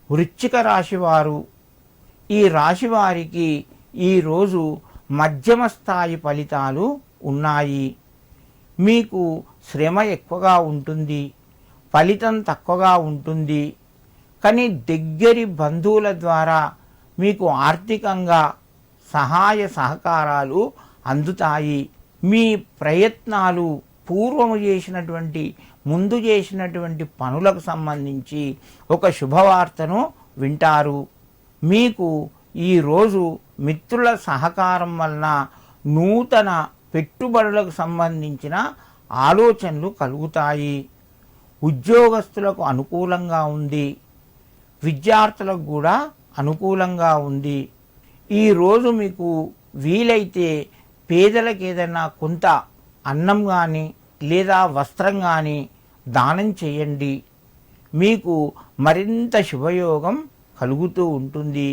వృశ్చిక రాశివారు, ఈ రాశివారికి ఈరోజు మధ్యమ స్థాయి ఫలితాలు ఉన్నాయి. మీకు శ్రమ ఎక్కువగా ఉంటుంది, ఫలితం తక్కువగా ఉంటుంది. కానీ దగ్గరి బంధువుల ద్వారా మీకు ఆర్థికంగా సహాయ సహకారాలు అందుతాయి. మీ ప్రయత్నాలు పూర్వము చేసినటువంటి ముందు చేసినటువంటి పనులకు సంబంధించి ఒక శుభవార్తను వింటారు. మీకు ఈరోజు మిత్రుల సహకారం వలన నూతన పెట్టుబడులకు సంబంధించిన ఆలోచనలు కలుగుతాయి. ఉద్యోగస్తులకు అనుకూలంగా ఉంది, విద్యార్థులకు కూడా అనుకూలంగా ఉంది. ఈరోజు మీకు వీలైతే పేదలకు ఏదైనా కొంత అన్నం కానీ లేదా వస్త్రం కానీ దానం చేయండి. మీకు మరింత శుభయోగం కలుగుతూ ఉంటుంది.